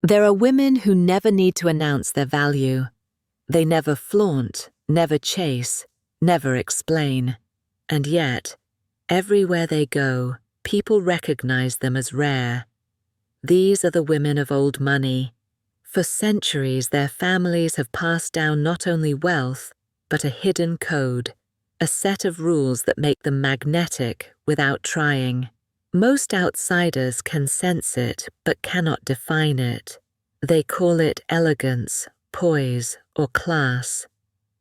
There are women who never need to announce their value. They never flaunt, never chase, never explain. And yet, everywhere they go, people recognize them as rare. These are the women of old money. For centuries, their families have passed down not only wealth, but a hidden code, a set of rules that make them magnetic without trying. Most outsiders can sense it, but cannot define it. They call it elegance, poise, or class.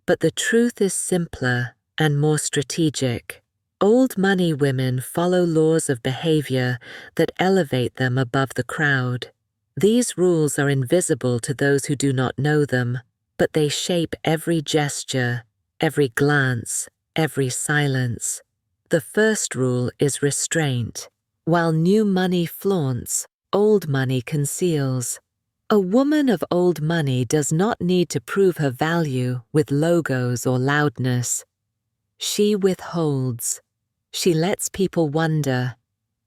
But the truth is simpler and more strategic. Old money women follow laws of behavior that elevate them above the crowd. These rules are invisible to those who do not know them, but they shape every gesture, every glance, every silence. The first rule is restraint. While new money flaunts, old money conceals. A woman of old money does not need to prove her value with logos or loudness. She withholds. She lets people wonder.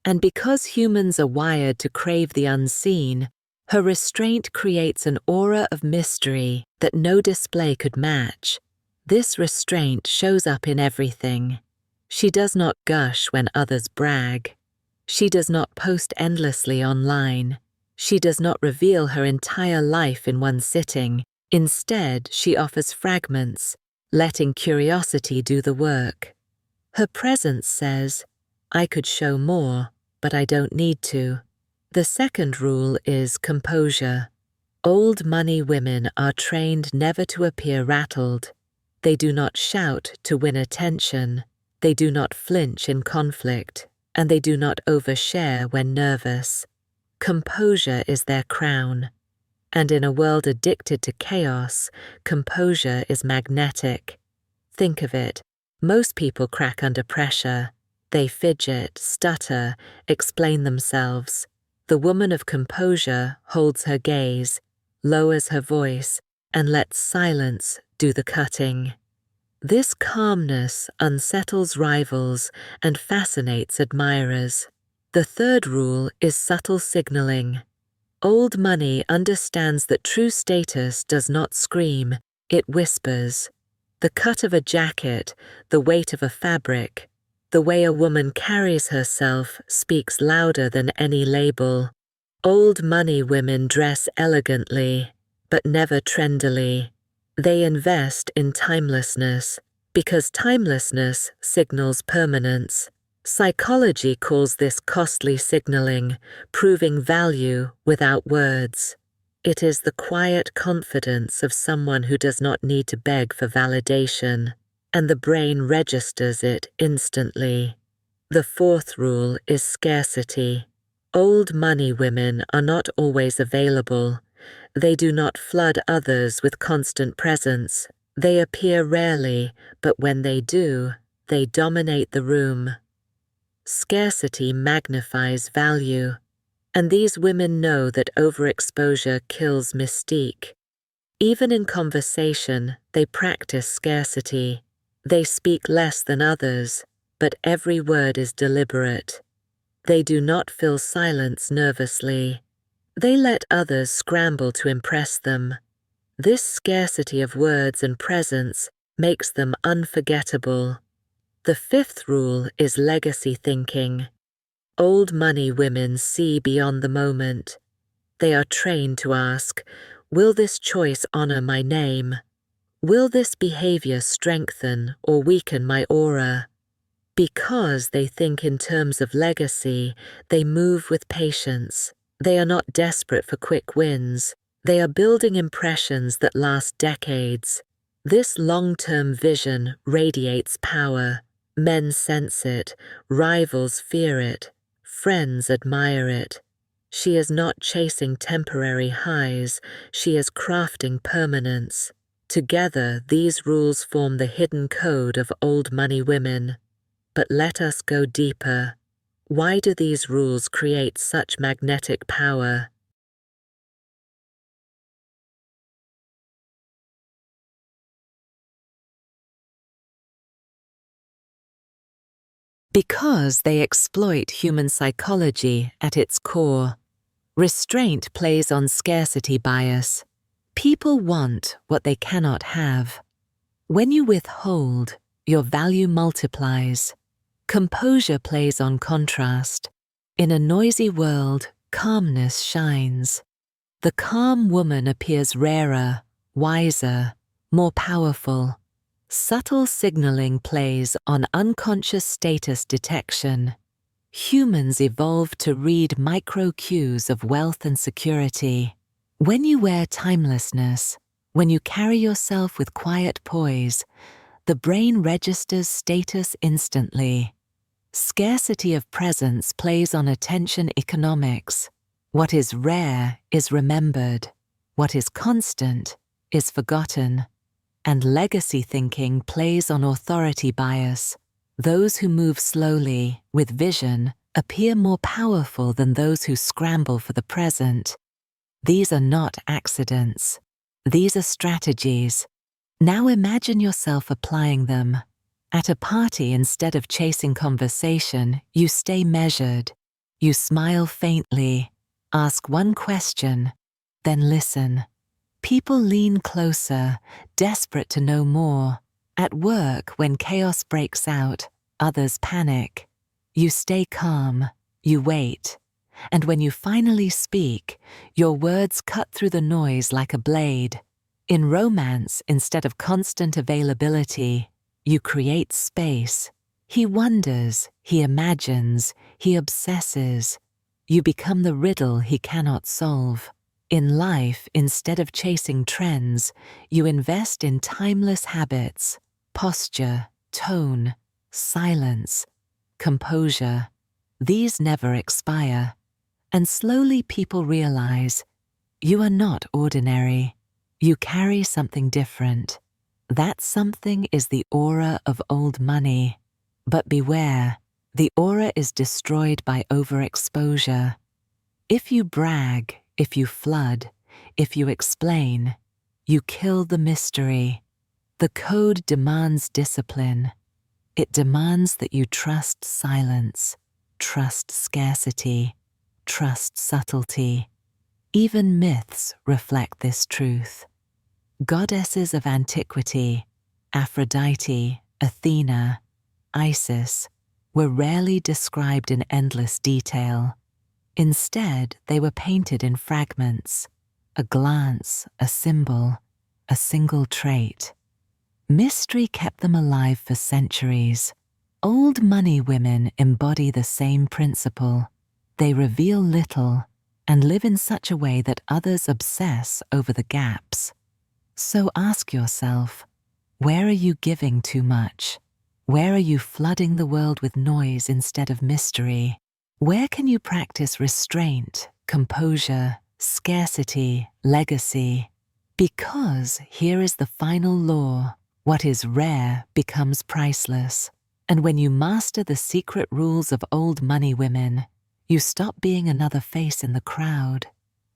And because humans are wired to crave the unseen, her restraint creates an aura of mystery that no display could match. This restraint shows up in everything. She does not gush when others brag. She does not post endlessly online. She does not reveal her entire life in one sitting. Instead, she offers fragments, letting curiosity do the work. Her presence says, I could show more, but I don't need to. The second rule is composure. Old money women are trained never to appear rattled. They do not shout to win attention. They do not flinch in conflict, and they do not overshare when nervous. Composure is their crown. And in a world addicted to chaos, composure is magnetic. Think of it. Most people crack under pressure. They fidget, stutter, explain themselves. The woman of composure holds her gaze, lowers her voice, and lets silence do the cutting. This calmness unsettles rivals and fascinates admirers. The third rule is subtle signaling. Old money understands that true status does not scream, it whispers. The cut of a jacket, the weight of a fabric, the way a woman carries herself speaks louder than any label. Old money women dress elegantly, but never trendily. They invest in timelessness, because timelessness signals permanence. Psychology calls this costly signaling, proving value without words. It is the quiet confidence of someone who does not need to beg for validation, and the brain registers it instantly. The fourth rule is scarcity. Old money women are not always available. They do not flood others with constant presence. They appear rarely, but when they do, they dominate the room. Scarcity magnifies value, and these women know that overexposure kills mystique. Even in conversation, they practice scarcity. They speak less than others, but every word is deliberate. They do not fill silence nervously. They let others scramble to impress them. This scarcity of words and presence makes them unforgettable. The fifth rule is legacy thinking. Old money women see beyond the moment. They are trained to ask, will this choice honor my name? Will this behavior strengthen or weaken my aura? Because they think in terms of legacy, they move with patience. They are not desperate for quick wins. They are building impressions that last decades. This long-term vision radiates power. Men sense it, rivals fear it, friends admire it. She is not chasing temporary highs, she is crafting permanence. Together, these rules form the hidden code of old money women. But let us go deeper. Why do these rules create such magnetic power? Because they exploit human psychology at its core. Restraint plays on scarcity bias. People want what they cannot have. When you withhold, your value multiplies. Composure plays on contrast. In a noisy world, calmness shines. The calm woman appears rarer, wiser, more powerful. Subtle signaling plays on unconscious status detection. Humans evolved to read micro-cues of wealth and security. When you wear timelessness, when you carry yourself with quiet poise, the brain registers status instantly. Scarcity of presence plays on attention economics. What is rare is remembered. What is constant is forgotten. And legacy thinking plays on authority bias. Those who move slowly, with vision, appear more powerful than those who scramble for the present. These are not accidents. These are strategies. Now imagine yourself applying them. At a party, instead of chasing conversation, you stay measured. You smile faintly, ask one question, then listen. People lean closer, desperate to know more. At work, when chaos breaks out, others panic. You stay calm, you wait, and when you finally speak, your words cut through the noise like a blade. In romance, instead of constant availability, you create space. He wonders, he imagines, he obsesses. You become the riddle he cannot solve. In life, instead of chasing trends, you invest in timeless habits, posture, tone, silence, composure. These never expire. And slowly people realize, you are not ordinary. You carry something different. That something is the aura of old money. But beware, the aura is destroyed by overexposure. If you brag, if you flood, if you explain, you kill the mystery. The code demands discipline. It demands that you trust silence, trust scarcity, trust subtlety. Even myths reflect this truth. Goddesses of antiquity, Aphrodite, Athena, Isis, were rarely described in endless detail. Instead, they were painted in fragments, a glance, a symbol, a single trait. Mystery kept them alive for centuries. Old money women embody the same principle. They reveal little and live in such a way that others obsess over the gaps. So ask yourself, where are you giving too much? Where are you flooding the world with noise instead of mystery? Where can you practice restraint, composure, scarcity, legacy? Because here is the final law: what is rare becomes priceless. And when you master the secret rules of old money women, you stop being another face in the crowd.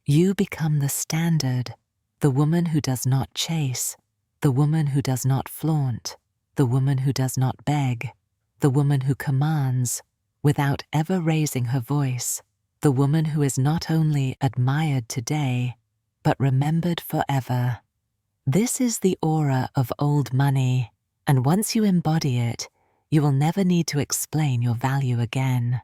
You become the standard, the woman who does not chase, the woman who does not flaunt, the woman who does not beg, the woman who commands without ever raising her voice, the woman who is not only admired today, but remembered forever. This is the aura of old money, and once you embody it, you will never need to explain your value again.